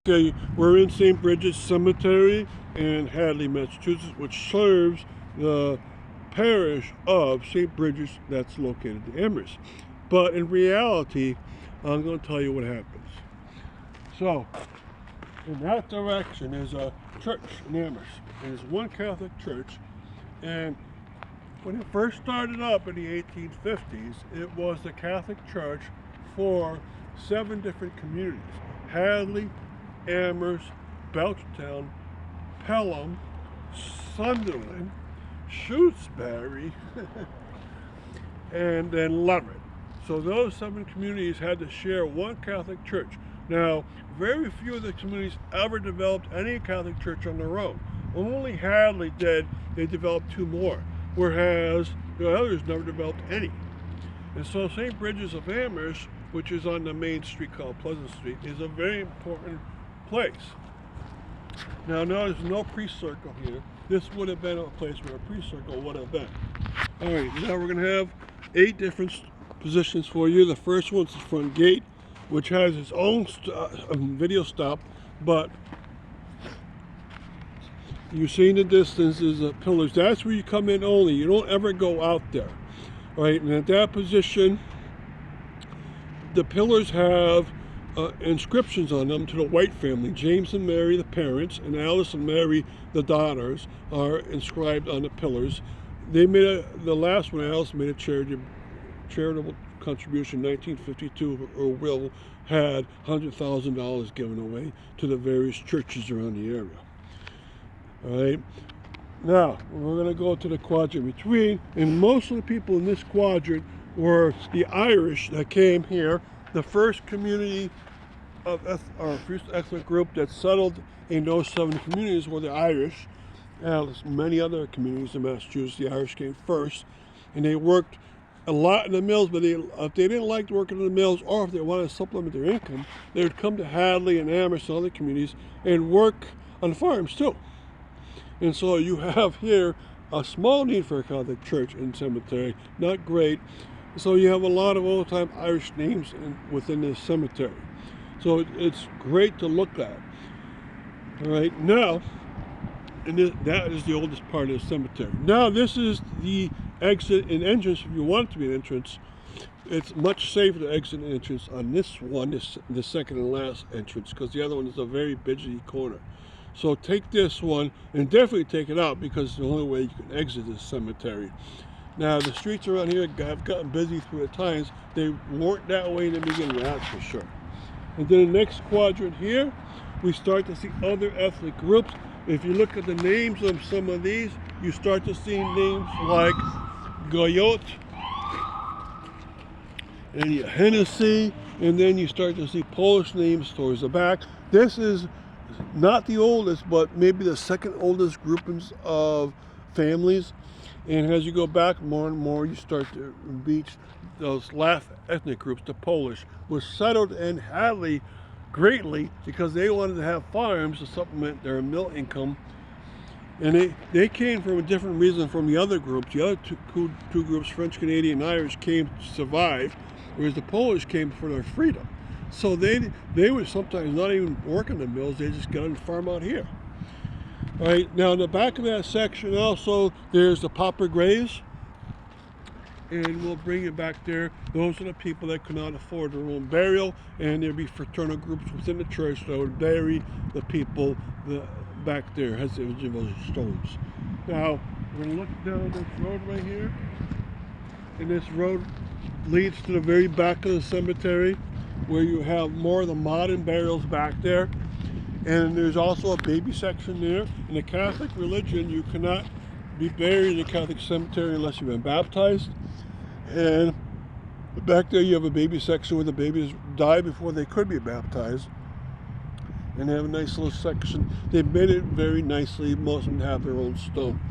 Okay, we're in St. Brigid's Cemetery in Hadley, Massachusetts, which serves the parish of St. Brigid's that's located in Amherst. But in reality, I'm going to tell you what happens. So, in that direction is a church in Amherst. There's one Catholic church, and when it first started up in the 1850s, it was the Catholic church for 7 different communities: Hadley, Amherst, Belchertown, Pelham, Sunderland, Shrewsbury, and then Leverett. So those 7 communities had to share one Catholic church. Now, very few of the communities ever developed any Catholic church on their own. Only Hadley did. They developed 2 more, whereas the others never developed any. And so St. Brigid's of Amherst, which is on the main street called Pleasant Street, is a very important place. Now notice no priest circle here. This would have been a place where a priest circle would have been. All right, now we're going to have 8 different positions for you. The first one's the front gate, which has its own video stop, but you see in the distance is the pillars. That's where you come in only. You don't ever go out there. All right, and at that position, the pillars have inscriptions on them to the White family. James and Mary, the parents, and Alice and Mary, the daughters, are inscribed on the pillars. They made the last one, Alice, made a charitable contribution in 1952. Her will had $100,000 given away to the various churches around the area. All right. Now, we're going to go to the quadrant between, and most of the people in this quadrant were the Irish that came here. The first community of first ethnic group that settled in those 7 communities were the Irish. As many other communities in Massachusetts, the Irish came first, and they worked a lot in the mills, but if they didn't like working in the mills, or if they wanted to supplement their income, they would come to Hadley and Amherst and other communities and work on farms too. And so you have here a small need for a Catholic church and cemetery, not great. So you have a lot of old-time Irish names within this cemetery. So it's great to look at. All right, now, and that is the oldest part of the cemetery. Now this is the exit and entrance. If you want it to be an entrance, it's much safer to exit and entrance on this one, the second and last entrance, because the other one is a very busy corner. So take this one and definitely take it out, because it's the only way you can exit this cemetery. Now the streets around here have gotten busy through the times. They weren't that way in the beginning, that's for sure. And then the next quadrant here, we start to see other ethnic groups. If you look at the names of some of these, you start to see names like Goyot and Hennessy, and then you start to see Polish names towards the back. This is not the oldest, but maybe the second oldest groupings of families. And as you go back more and more, you start to reach those last ethnic groups, the Polish, was settled in Hadley greatly because they wanted to have farms to supplement their mill income. And they came from a different reason from the other groups. The other two groups, French, Canadian, and Irish, came to survive, whereas the Polish came for their freedom. So they would sometimes not even work in the mills, they just got on the farm out here. All right, now in the back of that section also, there's the pauper graves, and we'll bring it back there. Those are the people that could not afford their own burial, and there'd be fraternal groups within the church that would bury the people back there as individual stones. Now, we're going to look down this road right here, and this road leads to the very back of the cemetery, where you have more of the modern burials back there. And there's also a baby section there. In the Catholic religion, you cannot be buried in the Catholic cemetery unless you've been baptized. And back there you have a baby section where the babies die before they could be baptized. And they have a nice little section. They've made it very nicely. Most of them have their own stone.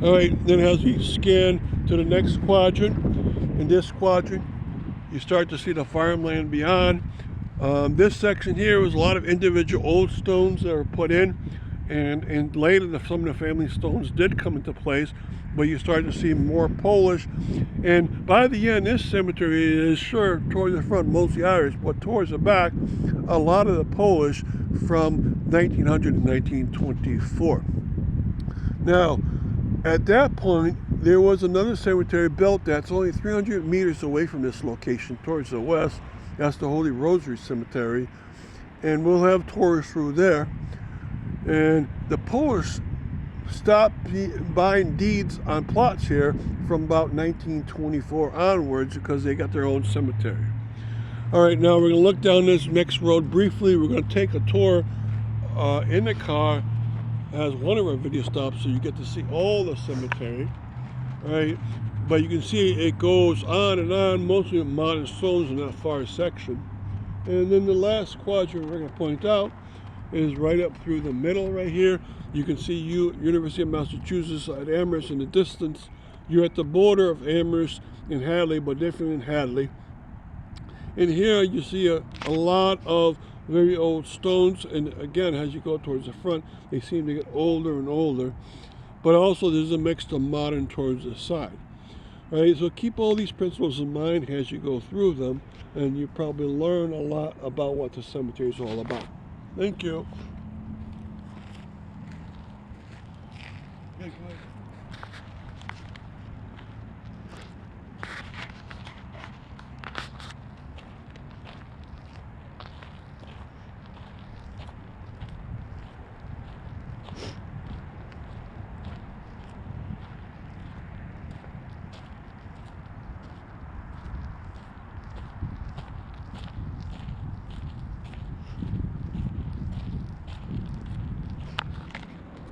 All right, then as we scan to the next quadrant, in this quadrant, you start to see the farmland beyond. This section here was a lot of individual old stones that were put in, and later some of the family stones did come into place, but you start to see more Polish. And by the end, this cemetery is sure towards the front, mostly Irish, but towards the back, a lot of the Polish from 1900 to 1924. Now, at that point, there was another cemetery built that's only 300 meters away from this location towards the west. That's the Holy Rosary Cemetery. And we'll have tours through there. And the Polish stopped buying deeds on plots here from about 1924 onwards because they got their own cemetery. All right, now we're going to look down this next road briefly. We're going to take a tour in the car as one of our video stops, so you get to see all the cemetery. All right, but you can see it goes on and on, mostly with modern stones in that far section. And then the last quadrant we're going to point out is right up through the middle right here. You can see University of Massachusetts at Amherst in the distance. You're at the border of Amherst and Hadley, but different in Hadley. And here you see a lot of very old stones, and again, as you go towards the front, they seem to get older and older. But also there's a mix of modern towards the side. All right, so keep all these principles in mind as you go through them, and you probably learn a lot about what the cemetery is all about. Thank you.